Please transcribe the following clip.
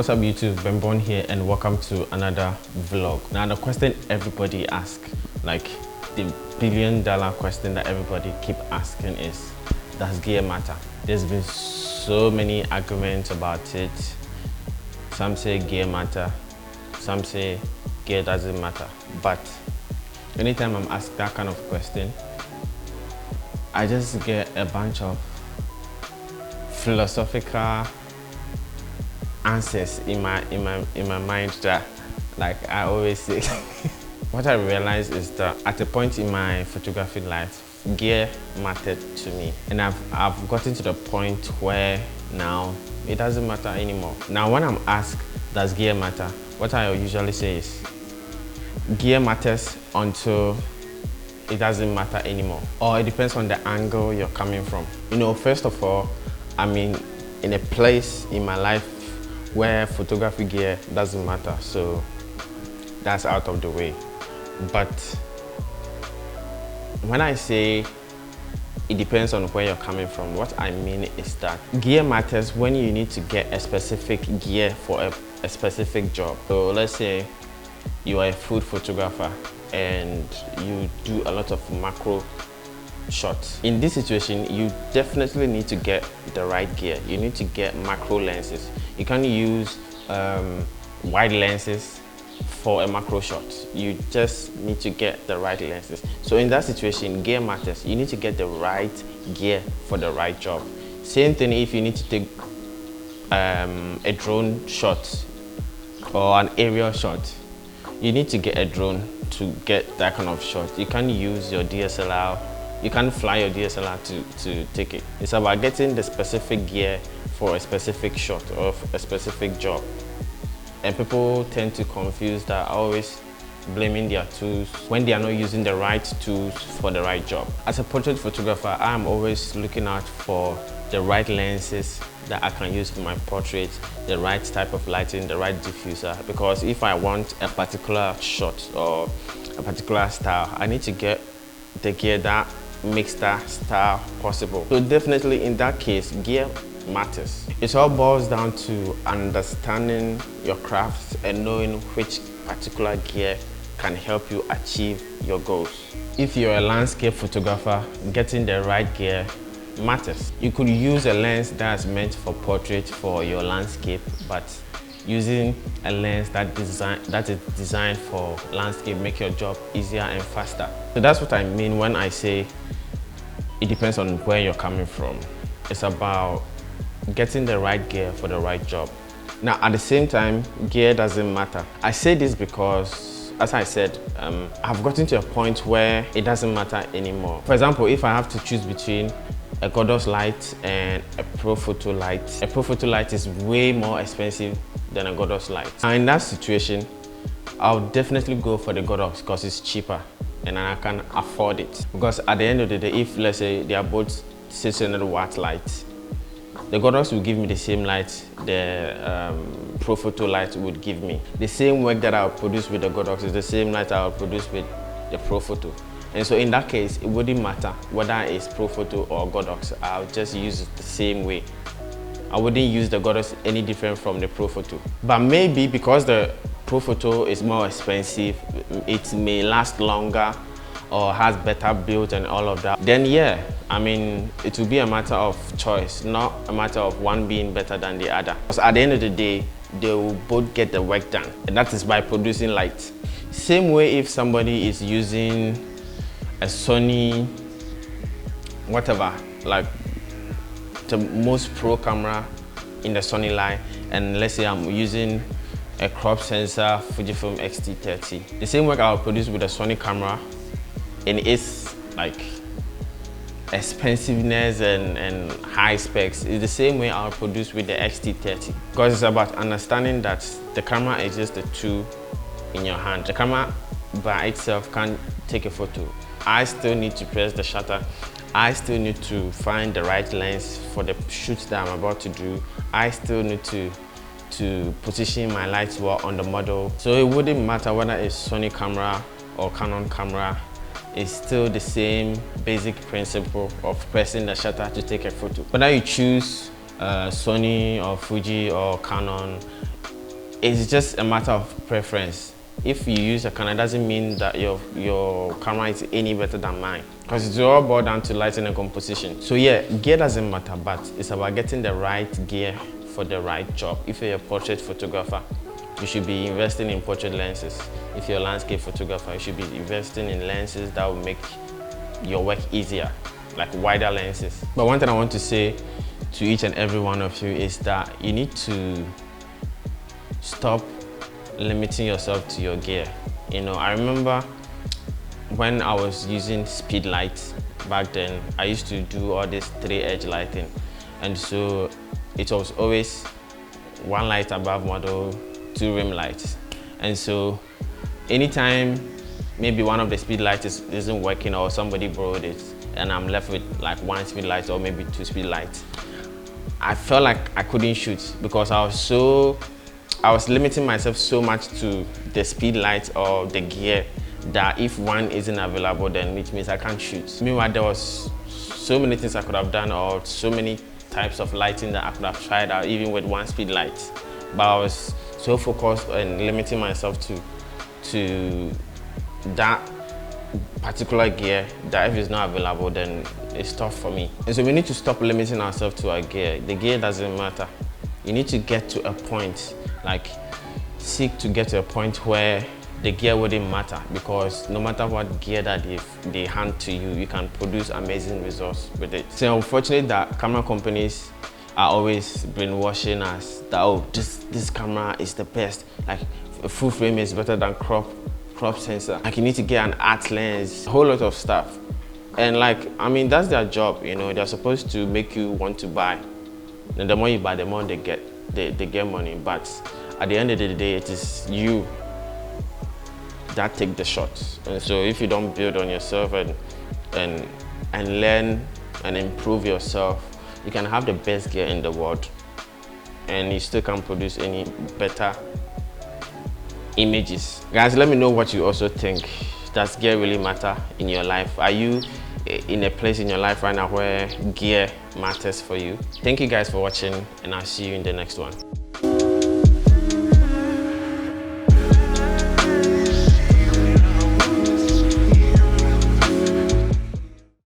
What's up YouTube, Ben Bon here and welcome to another vlog. Now the question everybody asks, like the billion-dollar question that everybody keep asking is, does gear matter? There's been so many arguments about it. Some say gear matter, some say gear doesn't matter. But anytime I'm asked that kind of question, I just get a bunch of philosophical answers in my mind that, like I always say. What I realized is that at a point in my photography life, gear mattered to me, and I've gotten to the point where now it doesn't matter anymore. Now when I'm asked, does gear matter, what I usually say is gear matters until it doesn't matter anymore, or it depends on the angle you're coming from. You know, first of all, I'm in a place in my life where photography gear doesn't matter, so that's out of the way. But when I say it depends on where you're coming from, what I mean is that gear matters when you need to get a specific gear for a specific job. So let's say you are a food photographer and you do a lot of macro shots. In this situation, you definitely need to get the right gear. You need to get macro lenses. You can't use wide lenses for a macro shot. You just need to get the right lenses. So in that situation, gear matters. You need to get the right gear for the right job. Same thing if you need to take a drone shot or an aerial shot. You need to get a drone to get that kind of shot. You can't use your DSLR. You can't fly your DSLR to take it. It's about getting the specific gear for a specific shot or a specific job. And people tend to confuse that, always blaming their tools when they are not using the right tools for the right job. As a portrait photographer, I'm always looking out for the right lenses that I can use for my portrait, the right type of lighting, the right diffuser. Because if I want a particular shot or a particular style, I need to get the gear that makes that style possible. So definitely in that case, gear matters. It all boils down to understanding your craft and knowing which particular gear can help you achieve your goals. If you're a landscape photographer, getting the right gear matters. You could use a lens that's meant for portrait for your landscape, but using a lens that is designed for landscape make your job easier and faster. So that's what I mean when I say it depends on where you're coming from. It's about getting the right gear for the right job. Now at the same time, gear doesn't matter. I say this because, as I said, I've gotten to a point where it doesn't matter anymore. For example, if I have to choose between a Godox light and a Profoto light, a Profoto light is way more expensive than a Godox light. Now in that situation, I'll definitely go for the Godox because it's cheaper and I can afford it. Because at the end of the day, if let's say they are both 600 watt lights, the Godox will give me the same light the Profoto light would give me. The same work that I'll produce with the Godox is the same light I'll produce with the Profoto. And so in that case, it wouldn't matter whether it's Profoto or Godox. I'll just use it the same way. I wouldn't use the Godox any different from the Profoto. But maybe because the Profoto is more expensive, it may last longer or has better build and all of that, then yeah, I mean, it will be a matter of choice, not a matter of one being better than the other. Because at the end of the day, they will both get the work done, and that is by producing light. Same way if somebody is using a Sony, whatever, like the most pro camera in the Sony line, and let's say I'm using a crop sensor Fujifilm X-T30. The same work I'll produce with a Sony camera, and it's like expensiveness and high specs, is the same way I'll produce with the X-T30. Because it's about understanding that the camera is just a tool in your hand. The camera by itself can't take a photo. I still need to press the shutter. I still need to find the right lens for the shoot that I'm about to do. I still need to position my light well on the model. So it wouldn't matter whether it's Sony camera or Canon camera. It's still the same basic principle of pressing the shutter to take a photo. Whether you choose Sony or Fuji or Canon, it's just a matter of preference. If you use a camera, it doesn't mean that your camera is any better than mine, because it's all boiled down to lighting and composition. So yeah, gear doesn't matter, but it's about getting the right gear for the right job. If you're a portrait photographer, you should be investing in portrait lenses. If you're a landscape photographer, you should be investing in lenses that will make your work easier, like wider lenses. But one thing I want to say to each and every one of you is that you need to stop limiting yourself to your gear. You know, I remember when I was using speed lights back then, I used to do all this 3-edge lighting, and so it was always one light above model, 2 rim lights. And so anytime maybe one of the speed lights isn't working, or somebody borrowed it and I'm left with like 1 speed light or maybe 2 speed lights, I felt like I couldn't shoot, because I was limiting myself so much to the speed lights or the gear that if one isn't available, then it means I can't shoot. Meanwhile, there was so many things I could have done, or so many types of lighting that I could have tried out even with 1 speed light. But I was so focused on limiting myself to that particular gear that if it's not available, then it's tough for me. And so we need to stop limiting ourselves to our gear. The gear doesn't matter. You need to get to a point, like seek to get to a point where the gear wouldn't matter, because no matter what gear that they hand to you, you can produce amazing results with it. So unfortunately that camera companies are always brainwashing us that, oh, this camera is the best, like a full frame is better than crop sensor, like you need to get an art lens, a whole lot of stuff. And like, I mean, that's their job, you know, they're supposed to make you want to buy. And the more you buy, the more they get money. But at the end of the day, it is you that take the shots. And so if you don't build on yourself and learn and improve yourself, you can have the best gear in the world and you still can't produce any better images. Guys, let me know what you also think. Does gear really matter in your life? Are you in a place in your life right now where gear matters for you? Thank you guys for watching, and I'll see you in the next one.